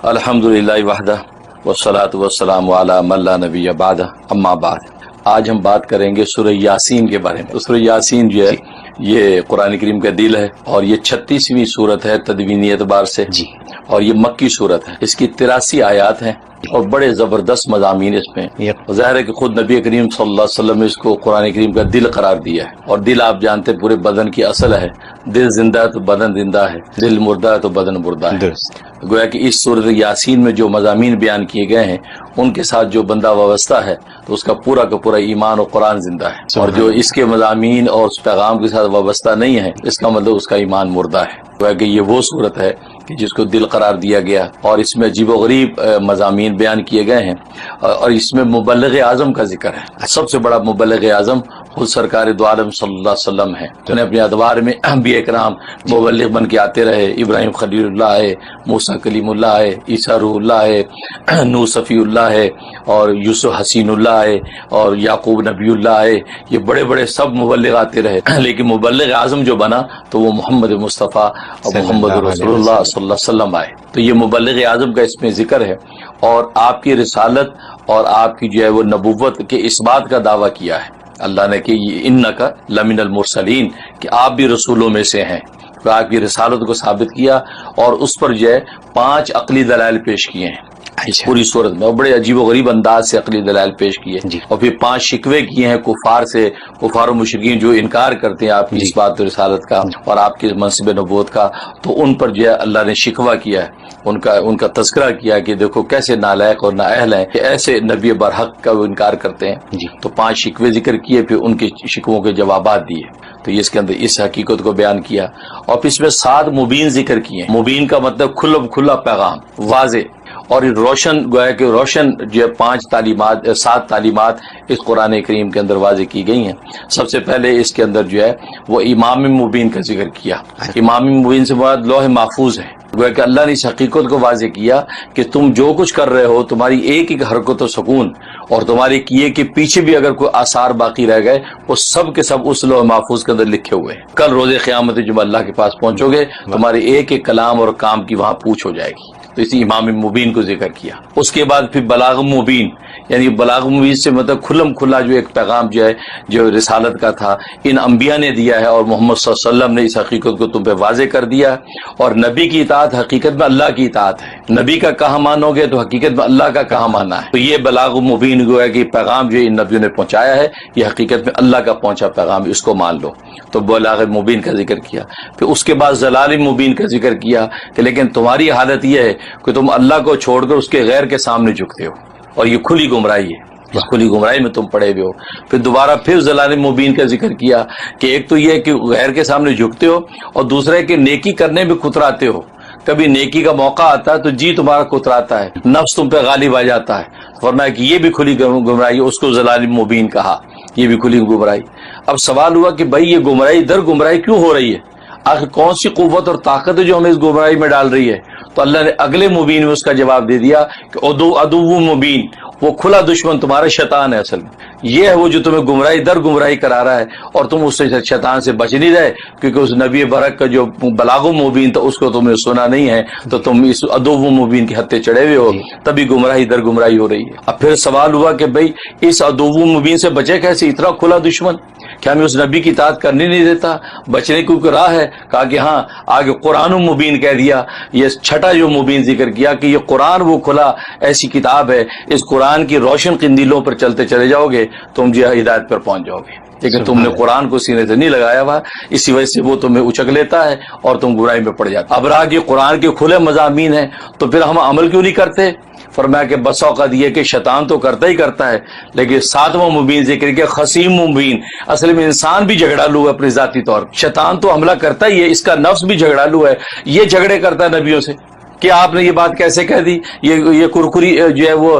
الحمدللہ وحدہ والصلاۃ والسلام علی من لا نبی بعدہ اما بعد۔ آج ہم بات کریں گے سورہ یاسین کے بارے میں۔ سورہ یاسین جو ہے یہ قرآن کریم کا دل ہے اور یہ 36ویں سورت ہے تدوینی اعتبار سے اور یہ مکی سورت ہے۔ اس کی 83 آیات ہیں اور بڑے زبردست مضامین اس میں۔ ظاہر ہے کہ خود نبی کریم صلی اللہ علیہ وسلم نے اس کو قرآن کریم کا دل قرار دیا ہے، اور دل آپ جانتے پورے بدن کی اصل ہے۔ دل زندہ ہے تو بدن زندہ ہے، دل مردہ ہے تو بدن مردہ ہے۔ گویا کہ اس سورۃ یاسین میں جو مضامین بیان کیے گئے ہیں ان کے ساتھ جو بندہ وابستہ ہے تو اس کا پورا ایمان اور قرآن زندہ ہے، اور جو اس کے مضامین اور اس پیغام کے ساتھ وابستہ نہیں ہے اس کا مطلب اس کا ایمان مردہ ہے۔ گویا کہ یہ وہ سورت ہے کہ جس کو دل قرار دیا گیا، اور اس میں عجیب و غریب مضامین بیان کیے گئے ہیں، اور اس میں مبلغ اعظم کا ذکر ہے۔ سب سے بڑا مبلغ اعظم خود سرکار دو عالم صلی اللہ علیہ وسلم ہے، تو انہیں اپنے ادوار میں انبیاء کرام مبلغ بن کے آتے رہے۔ ابراہیم خلیل اللہ ہے، موسیٰ کلیم اللہ ہے، عیسیٰ روح اللہ ہے، نوح صفی اللہ ہے، اور یوسف حسین اللہ ہے، اور یعقوب نبی اللہ ہے۔ یہ بڑے بڑے سب مبلغ آتے رہے، لیکن مبلغ اعظم جو بنا تو وہ محمد مصطفیٰ اور محمد رسول اللہ صلی اللہ علیہ وسلم آئے۔ تو یہ مبلغ اعظم کا اس میں ذکر ہے، اور آپ کی رسالت اور آپ کی جو ہے وہ نبوت کے اس بات کا دعویٰ کیا ہے اللہ نے کہ انک لمن المرسلین، کہ آپ بھی رسولوں میں سے ہیں۔ تو آپ کی رسالت کو ثابت کیا، اور اس پر جو ہے 5 عقلی دلائل پیش کیے ہیں پوری صورت میں، اور بڑے عجیب و غریب انداز سے عقلی دلائل پیش کیے، اور پھر 5 شکوے کیے ہیں کفار سے، کفار و مشرکین جو انکار کرتے ہیں آپ کی اس بات رسالت کا اور آپ کے منصب نبوت کا، تو ان پر جو ہے اللہ نے شکوہ کیا ہے، ان کا تذکرہ کیا کہ دیکھو کیسے نالائق اور نااہل ہیں کہ ایسے نبی برحق کا وہ انکار کرتے ہیں۔ تو 5 شکوے ذکر کیے، پھر ان کے شکووں کے جوابات دیے، تو یہ اس کے اندر اس حقیقت کو بیان کیا، اور پھر اس میں 7 مبین ذکر کیے۔ مبین کا مطلب کھلا پیغام، واضح اور روشن، گویا کہ روشن جو ہے 7 تعلیمات اس قرآن کریم کے اندر واضح کی گئی ہیں۔ سب سے پہلے اس کے اندر جو ہے وہ امام مبین کا ذکر کیا۔ امام مبین سے مراد لوح محفوظ ہے۔ گویا کہ اللہ نے اس حقیقت کو واضح کیا کہ تم جو کچھ کر رہے ہو، تمہاری ایک ایک حرکت و سکون اور تمہارے کیے کے پیچھے بھی اگر کوئی آثار باقی رہ گئے وہ سب کے سب اس لوح محفوظ کے اندر لکھے ہوئے ہیں۔ کل روز قیامت جب اللہ کے پاس پہنچو گے تمہارے ایک ایک کلام اور کام کی وہاں پوچھ ہو جائے گی۔ تو اسی امام مبین کو ذکر کیا۔ اس کے بعد پھر بلاغ مبین، یعنی بلاغ مبین سے مطلب کھلا جو ایک پیغام جو ہے جو رسالت کا تھا ان انبیاء نے دیا ہے، اور محمد صلی اللہ علیہ وسلم نے اس حقیقت کو تم پہ واضح کر دیا۔ اور نبی کی اطاعت حقیقت میں اللہ کی اطاعت ہے، نبی کا کہاں مانو گے تو حقیقت میں اللہ کا کہاں ماننا ہے۔ تو یہ بلاغ مبین گویا کہ پیغام جو ان نبیوں نے پہنچایا ہے یہ حقیقت میں اللہ کا پہنچا پیغام، اس کو مان لو۔ تو بلاغ مبین کا ذکر کیا۔ پھر اس کے بعد ضلال مبین کا ذکر کیا کہ لیکن تمہاری حالت یہ ہے کہ تم اللہ کو چھوڑ کر اس کے غیر کے سامنے جھکتے ہو، اور یہ کھلی گمراہی ہے، اس کھلی گمراہی میں تم پڑے ہوئے ہو۔ پھر دوبارہ پھر ضلال مبین کا ذکر کیا کہ ایک تو یہ کہ غیر کے سامنے جھکتے ہو، اور دوسرا ہے کہ نیکی کرنے میں کتراتے ہو۔ کبھی نیکی کا موقع آتا ہے تو جی تمہارا کتراتا ہے، نفس تم پہ غالب آ جاتا ہے، فرمایا کہ یہ بھی کھلی گمراہی، اس کو ضلال مبین کہا، یہ بھی کھلی گمراہی۔ اب سوال ہوا کہ بھائی یہ گمراہی در گمراہی کیوں ہو رہی ہے؟ آخر کون سی قوت اور طاقت ہے جو ہمیں اس گمراہی میں ڈال رہی ہے؟ تو اللہ نے اگلے مبین میں اس کا جواب دے دیا کہ عدو مبین، وہ کھلا دشمن تمہارا شیطان ہے۔ اصل میں یہ ہے وہ جو تمہیں گمراہی در گمراہی کرا رہا ہے، اور تم اس سے شیطان سے بچ نہیں رہے، کیونکہ اس نبی برک کا جو بلاغ مبین تھا اس کو تم نے سنا نہیں ہے، تو تم اس عدو مبین کے ہتھے چڑھے ہوئے ہو، تبھی گمراہی در گمراہی ہو رہی ہے۔ اب پھر سوال ہوا کہ بھئی اس عدو مبین سے بچے کیسے؟ اتنا کھلا دشمن کیا ہمیں اس نبی کی اطاعت کرنے نہیں دیتا؟ بچنے کی کوئی راہ ہے؟ کہا کہ ہاں، آگے قرآن مبین کہہ دیا۔ یہ چھٹا جو مبین ذکر کیا کہ یہ قرآن وہ کھلا ایسی کتاب ہے، اس قرآن کی روشن قندیلوں پر چلتے چلے جاؤ گے تم جو ہدایت پر پہنچ جاؤ گے، لیکن تم نے قرآن کو سینے سے نہیں لگایا ہوا، اسی وجہ سے وہ تمہیں اچک لیتا ہے اور تم گمراہی میں پڑ جاتے۔ اب رہا کہ قرآن کے کھلے مضامین ہیں تو پھر ہم عمل کیوں نہیں کرتے؟ فرمایا کہ بس اوقات یہ کہ شیطان تو کرتا ہی کرتا ہے، لیکن 7واں مبین ذکر کیا خصیم مبین، اصل میں انسان بھی جھگڑالو ہے اپنے ذاتی طور پر، شیطان تو حملہ کرتا ہی ہے، اس کا نفس بھی جھگڑالو ہے، یہ جھگڑے کرتا ہے نبیوں سے کہ آپ نے یہ بات کیسے کہہ دی، یہ کرکری جو ہے وہ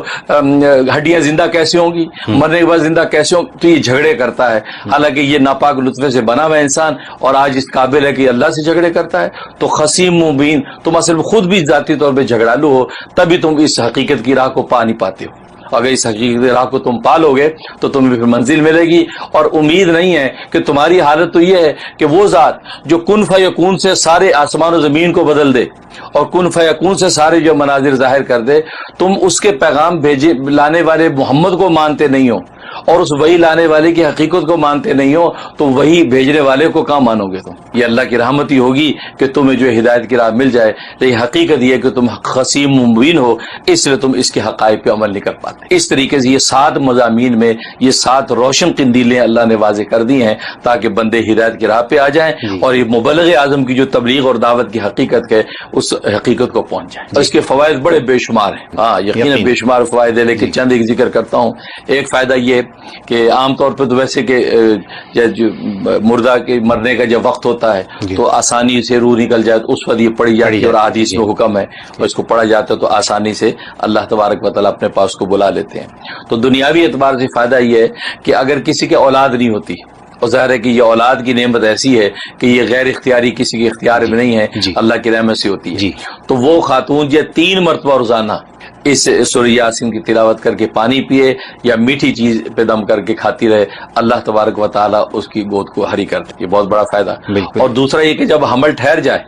ہڈیاں زندہ کیسے ہوں گی، مرنے کے بعد زندہ کیسے ہوں، تو یہ جھگڑے کرتا ہے، حالانکہ یہ ناپاک لطفے سے بنا ہوا انسان اور آج اس قابل ہے کہ اللہ سے جھگڑے کرتا ہے۔ تو خصیم مبین، تم اصل میں خود بھی ذاتی طور پہ جھگڑالو ہو، تبھی تم اس حقیقت کی راہ کو پا نہیں پاتے ہو۔ اگر اس حقیقت راہ کو تم پالو گے تو تمہیں پھر منزل ملے گی. اور امید نہیں ہے کہ تمہاری حالت تو یہ ہے کہ وہ ذات جو کن فیکون سے سارے آسمان و زمین کو بدل دے اور کن فیکون سے سارے جو مناظر ظاہر کر دے، تم اس کے پیغام بھیجے لانے والے محمد کو مانتے نہیں ہو اور اس وہی لانے والے کی حقیقت کو مانتے نہیں ہو، تو وہی بھیجنے والے کو کہاں مانو گے تم؟ یہ اللہ کی رحمت ہی ہوگی کہ تمہیں جو ہدایت کی راہ مل جائے. لیکن حقیقت یہ ہے کہ تم خصیم مبین ہو، اس لیے تم اس کے حقائق پہ عمل نہیں کر پاتے. اس طریقے سے یہ 7 مضامین میں یہ 7 روشن قندیلیں اللہ نے واضح کر دی ہیں تاکہ بندے ہدایت کی راہ پہ آ جائیں اور یہ مبلغ اعظم کی جو تبلیغ اور دعوت کی حقیقت ہے اس حقیقت کو پہنچ جائیں. اور اس کے فوائد بڑے بے شمار ہیں، ہاں یقیناً بے شمار فوائد ہیں، لیکن چند ایک ذکر کرتا ہوں. ایک فائدہ یہ کہ عام طور پہ تو ویسے کہ مردہ کے مرنے کا جب وقت ہوتا ہے تو آسانی سے روح نکل جائے تو اس وقت یہ پڑھی جاتی ہے اور حدیث میں حکم ہے اور اس کو پڑھا جاتا ہے تو آسانی سے اللہ تبارک و تعالیٰ اپنے پاس کو بلا لیتے ہیں. تو دنیاوی اعتبار سے فائدہ یہ ہے کہ اگر کسی کے اولاد نہیں ہوتی، اور ظاہر ہے کہ یہ اولاد کی نعمت ایسی ہے کہ یہ غیر اختیاری کسی کے اختیار میں نہیں ہے، اللہ کی رحمت سے ہوتی ہے، تو وہ خاتون جو 3 مرتبہ روزانہ اس سورہ یاسین کی تلاوت کر کے پانی پیے یا میٹھی چیز پہ دم کر کے کھاتی رہے، اللہ تبارک و تعالیٰ اس کی گود کو ہری کر دے. یہ بہت بڑا فائدہ. اور دوسرا یہ کہ جب حمل ٹھہر جائے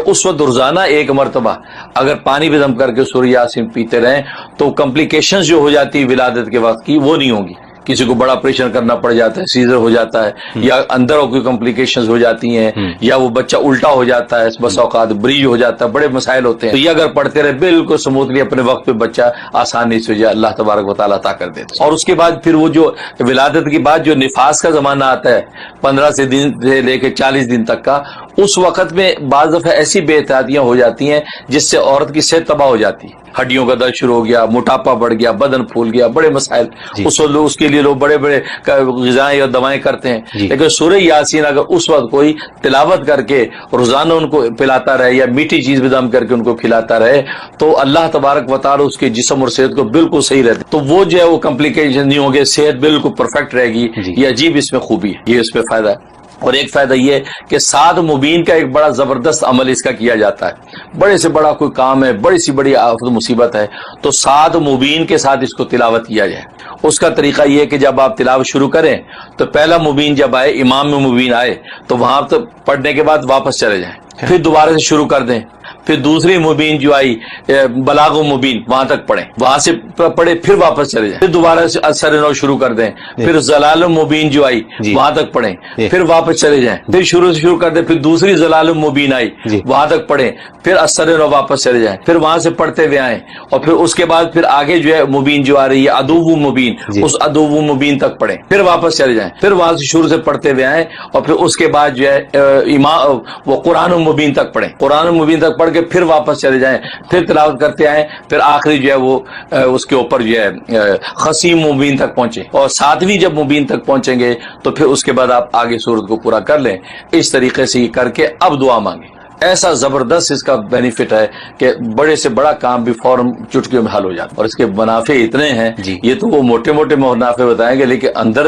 اس وقت روزانہ 1 مرتبہ اگر پانی پہ دم کر کے سورہ یاسین پیتے رہیں تو کمپلیکیشنز جو ہو جاتی ولادت کے وقت کی وہ نہیں ہوں گی. کسی کو بڑا آپریشن کرنا پڑ جاتا ہے، سیزر ہو جاتا ہے، یا اندر کوئی کمپلیکیشنز ہو جاتی ہیں، یا وہ بچہ الٹا ہو جاتا ہے، بس اوقات بریج ہو جاتا ہے، بڑے مسائل ہوتے ہیں. تو یہ اگر پڑھتے رہے بالکل سموتھلی اپنے وقت پہ بچہ آسانی سے جو اللہ تبارک و تعالیٰ عطا کر دیتے. اور اس کے بعد پھر وہ جو ولادت کے بعد جو نفاس کا زمانہ آتا ہے 15 دن سے لے کے 40 دن تک کا، اس وقت میں بعض دفعہ ایسی بے احتیاطیاں ہو جاتی ہیں جس سے عورت کی صحت تباہ ہو جاتی ہے. ہڈیوں کا درد شروع ہو گیا، موٹاپا بڑھ گیا، بدن پھول گیا، بڑے مسائل. اس کے لیے لوگ بڑے بڑے غذائیں اور دوائیں کرتے ہیں. لیکن سورہ یاسین اگر اس وقت کوئی تلاوت کر کے روزانہ ان کو پلاتا رہے یا میٹھی چیز بھی دم کر کے ان کو کھلاتا رہے تو اللہ تبارک و تعالیٰ اس کے جسم اور صحت کو بالکل صحیح رہتے. تو وہ جو ہے وہ کمپلیکیشن نہیں ہوں گے، صحت بالکل پرفیکٹ رہے گی. یہ عجیب اس میں خوبی ہے، یہ اس میں فائدہ ہے. اور ایک فائدہ یہ کہ 7 مبین کا ایک بڑا زبردست عمل اس کا کیا جاتا ہے. بڑے سے بڑا کوئی کام ہے، بڑی سی بڑی آفت مصیبت ہے، تو 7 مبین کے ساتھ اس کو تلاوت کیا جائے. اس کا طریقہ یہ کہ جب آپ تلاوت شروع کریں تو پہلا مبین جب آئے، امام میں مبین آئے تو وہاں تو پڑھنے کے بعد واپس چلے جائیں، پھر دوبارہ سے شروع کر دیں. پھر دوسری مبین جو آئی بلاغ و مبین وہاں تک پڑھیں، وہاں سے پڑھے پھر واپس چلے جائیں، پھر دوبارہ سے اثر نو شروع کر دیں. پھر زلال مبین جو آئی وہاں تک پڑھیں، پھر واپس چلے جائیں، پھر شروع سے شروع کر دیں. پھر دوسری زلال مبین آئی وہاں تک پڑھیں، پھر اثر نو واپس چلے جائیں، پھر وہاں سے پڑھتے ہوئے آئیں. اور پھر اس کے بعد پھر آگے جو ہے مبین جو آ رہی ہے عدو مبین، اس عدو مبین تک پڑھیں، پھر واپس چلے جائیں، پھر وہاں سے شروع سے پڑھتے ہوئے آئیں. اور پھر اس کے بعد جو ہے وہ قرآن مبین تک پڑھیں، قرآن مبین تک پڑھ کے پھر واپس چلے جائیں، پھر تلاوت کرتے آئیں. پھر آخری جو ہے وہ اس کے اوپر جو ہے خصیم مبین تک پہنچے. اور 7ویں جب مبین تک پہنچیں گے تو پھر اس کے بعد آپ آگے سورت کو پورا کر لیں. اس طریقے سے یہ کر کے اب دعا مانگیں. ایسا زبردست اس کا بینیفٹ ہے کہ بڑے سے بڑا کام بھی فوراً چٹکیوں میں حل ہو جاتا ہے. اور اس کے منافع اتنے ہیں، یہ تو وہ موٹے موٹے منافع بتائیں گے، لیکن اندر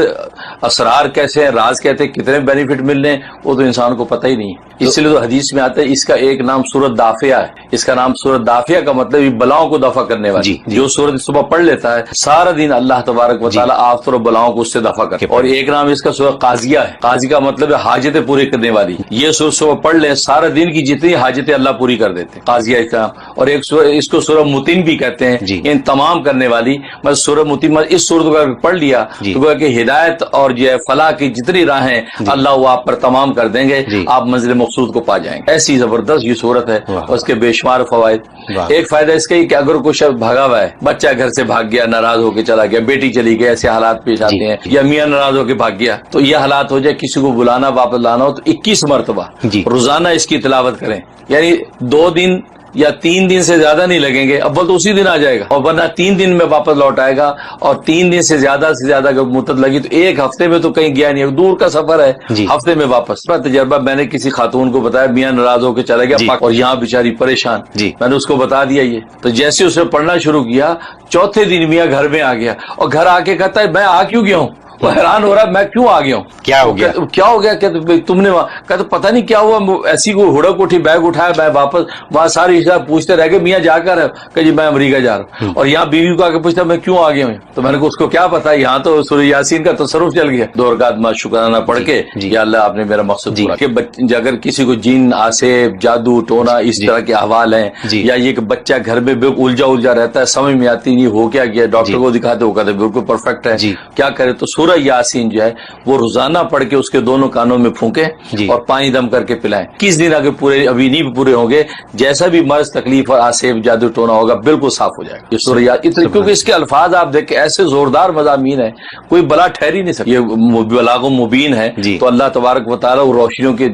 اسرار کیسے ہیں، راز کہتے ہیں، کتنے بینیفٹ ملنے وہ تو انسان کو پتہ ہی نہیں. اس لیے تو حدیث میں آتا ہے اس کا ایک نام سورت دافیہ ہے. اس کا نام سورت دافیہ کا مطلب یہ بلاؤں کو دفع کرنے والی. جو سورت صبح پڑھ لیتا ہے سارا دن اللہ تبارک و تعالیٰ آفت اور بلاؤں کو اس سے دفع کرتے. اور ایک نام اس کا سورت قاضیہ ہے. قاضی کا مطلب ہے حاجتیں پورے کرنے والی. یہ سورت صبح پڑھ لیں سارا دن کی جتنی حاجتیں اللہ پوری کر دیتے. قاضیہ کا. اور ایک اس کو سورہ متین بھی کہتے ہیں، ان تمام کرنے والی. مطلب سورہ متین اس سورت کو پڑھ لیا تو کہ ہدایت اور جو ہے فلاح کی جتنی راہیں اللہ وہ آپ پر تمام کر دیں گے، آپ منزل مقصود کو پا جائیں گے. ایسی زبردست یہ صورت ہے اور اس کے بے شمار فوائد. ایک فائدہ اس کا ہی کہ اگر کوئی شخص بھاگا ہوا ہے، بچہ گھر سے بھاگ گیا، ناراض ہو کے چلا گیا، بیٹی چلی گئی، ایسے حالات پیش آتے ہیں، یا میاں ناراض ہو کے بھاگ گیا، تو یہ حالات ہو جائے کسی کو بلانا واپس لانا ہو تو 21 مرتبہ روزانہ اس کی تلاوت کریں. یعنی 2 دن یا 3 دن سے زیادہ نہیں لگیں گے. اول تو اسی دن آ جائے گا اور ورنہ 3 دن میں واپس لوٹ آئے گا. اور 3 دن سے زیادہ اگر مدت لگی تو 1 ہفتے میں تو کہیں گیا نہیں. دور کا سفر ہے، ہفتے میں واپس. تجربہ میں نے کسی خاتون کو بتایا، میاں ناراض ہو کے چلا گیا اور یہاں بیچاری پریشان. میں نے اس کو بتا دیا یہ، تو جیسے اس نے پڑھنا شروع کیا 4تھے دن میاں گھر میں آ گیا اور گھر آ کے کہتا ہے میں آ کیوں گیا ہوں؟ وہ حیران ہو رہا ہے میں کیوں آ گیا ہوں, کیا ہو گیا, کیا ہو گیا, کہ تم نے کہتے پتہ نہیں کیا ہوا, ایسی کوئی ہڑک اٹھی, بیگ اٹھایا, میں واپس وہاں ساری رشتہ پوچھتے رہ گئے میاں جا کر کہ جی میں امریکہ جا رہا ہوں, اور یہاں بیوی کو آ کے پوچھتا میں کیوں آ گیا ہوں, تو میں نے کہا اس کو کیا پتا, یہاں تو سورہ یاسین کا تصرف چل گیا, 2 رکعت شکرانہ پڑھ کے یا اللہ آپ نے میرا مقصد پورا. کہ اگر کسی کو جن, آسیب, جادو ٹونا اس طرح کے احوال ہیں, یا یہ کہ بچہ گھر میں بالکل الجھا رہتا ہے, سمجھ میں آتی نہیں ہو کیا گیا, ڈاکٹر کو دکھاتے وہ کہتے بالکل پرفیکٹ ہے, کیا کرے, تو سورہ یاسین جو ہے وہ روزانہ پڑھ کے اس کے دونوں کانوں میں پھونکے اور پانی دم کر کے پلائیں. کس دن اگر پورے ابھی نہیں پورے ہوں گے, جیسا بھی مرض تکلیف اور آسیب جادو ٹونا ہوگا بالکل صاف ہو جائے گا. یہ سورہ یاسین کیونکہ اس کے الفاظ آپ دیکھیں ایسے زوردار مضامین ہیں, کوئی بلا ٹھہر ہی نہیں سکتا, یہ بلاغ و مبین ہے. تو اللہ تبارک و تعالیٰ روشنیوں کے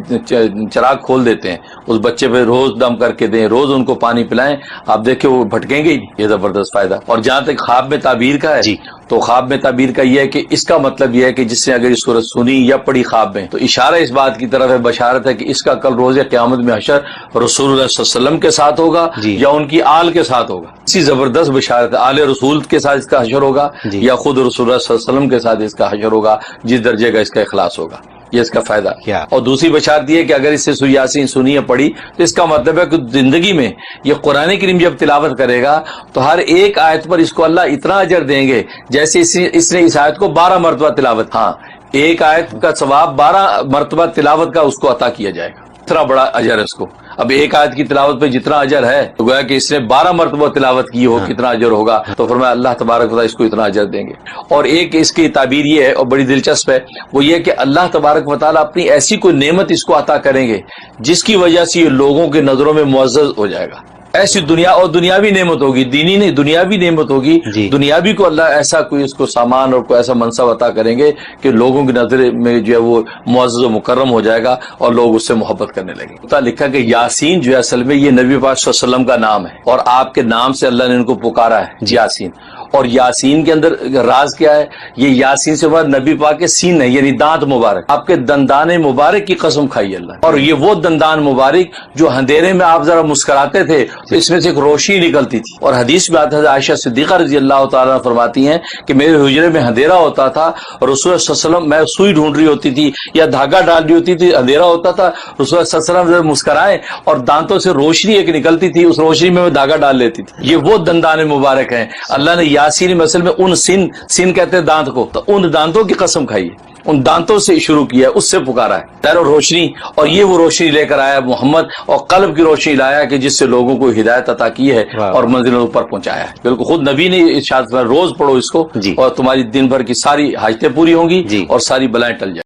چراغ کھول دیتے ہیں, اس بچے پہ روز دم کر کے دیں, روز ان کو پانی پلائیں, آپ دیکھیں وہ بھٹکیں گے ہی. یہ زبردست فائدہ. اور جہاں تک خواب میں تعبیر کا ہے, تو خواب میں تعبیر کا یہ ہے کہ اس کا مطلب یہ ہے کہ جس نے اگر یہ سورت سنی یا پڑھی خواب میں, تو اشارہ اس بات کی طرف ہے, بشارت ہے کہ اس کا کل روز قیامت میں حشر رسول اللہ صلی اللہ علیہ وسلم کے ساتھ ہوگا یا ان کی آل کے ساتھ ہوگا. اسی زبردست بشارت ہے, آل رسول کے ساتھ اس کا حشر ہوگا یا خود رسول اللہ صلی اللہ علیہ وسلم کے ساتھ اس کا حشر ہوگا, جس درجے کا اس کا اخلاص ہوگا. یہ اس کا فائدہ. اور دوسری بشارت یہ ہے کہ اگر اس سے سورہ یاسین سنی یا پڑھی تو اس کا مطلب ہے کہ زندگی میں یہ قرآن کریم جب تلاوت کرے گا تو ہر ایک آیت پر اس کو اللہ اتنا اجر دیں گے جیسے اس نے اس آیت کو 12 مرتبہ تلاوت, ہاں ایک آیت کا ثواب 12 مرتبہ تلاوت کا اس کو عطا کیا جائے گا. اتنا بڑا اجر ہے اس کو. اب ایک آیت کی تلاوت پہ جتنا اجر ہے تو گویا کہ اس نے 12 مرتبہ تلاوت کی ہو, کتنا اجر ہوگا, تو فرمایا اللہ تبارک و تعالیٰ اس کو اتنا اجر دیں گے. اور ایک اس کی تعبیر یہ ہے اور بڑی دلچسپ ہے, وہ یہ کہ اللہ تبارک و تعالیٰ اپنی ایسی کوئی نعمت اس کو عطا کریں گے جس کی وجہ سے یہ لوگوں کے نظروں میں معزز ہو جائے گا. ایسی دنیا اور دنیاوی نعمت ہوگی, دینی نہیں دنیاوی نعمت ہوگی. دنیاوی کو اللہ ایسا کوئی اس کو سامان اور کوئی ایسا منصب عطا کریں گے کہ لوگوں کی نظر میں جو ہے وہ معزز و مکرم ہو جائے گا اور لوگ اس سے محبت کرنے لگیں گے. لکھا کہ یاسین جو ہے اصل میں یہ نبی پاک صلی اللہ علیہ وسلم کا نام ہے, اور آپ کے نام سے اللہ نے ان کو پکارا ہے یاسین. اور یاسین کے اندر راز کیا ہے, یہ یاسین سے بعد نبی پاک کے سین ہے, یعنی دانت مبارک, آپ کے دندان مبارک کی قسم کھائی اللہ. اور یہ وہ دندان مبارک جو اندھیرے میں آپ ذرا مسکراتے تھے تو اس میں سے ایک روشنی نکلتی تھی. اور حدیث میں آتا ہے, عائشہ صدیقہ رضی اللہ تعالیٰ فرماتی ہیں کہ میرے حجرے میں اندھیرا ہوتا تھا, رسول اللہ صلی اللہ علیہ وسلم میں سوئی ڈھونڈ رہی ہوتی تھی یا دھاگا ڈال رہی ہوتی تھی, اندھیرا ہوتا تھا, رسول اللہ صلی اللہ علیہ وسلم مسکرائے اور دانتوں سے روشنی ایک نکلتی تھی, اس روشنی میں دھاگا ڈال لیتی تھی. یہ وہ دندان مبارک ہیں. اللہ نے یاسین مثل میں ان سن کہتے ہیں دانت کو, تو ان دانتوں کی قسم کھائی ہے, ان دانتوں سے شروع کیا ہے, اس سے پکارا ہے. تیرو روشنی, اور یہ وہ روشنی لے کر آیا محمد, اور قلب کی روشنی لایا کہ جس سے لوگوں کو ہدایت عطا کی ہے اور منزلوں پر پہنچایا ہے. بالکل خود نبی نے ارشاد فرمایا روز پڑھو اس کو اور تمہاری دن بھر کی ساری حاجتیں پوری ہوں گی اور ساری بلائیں ٹل جائیں.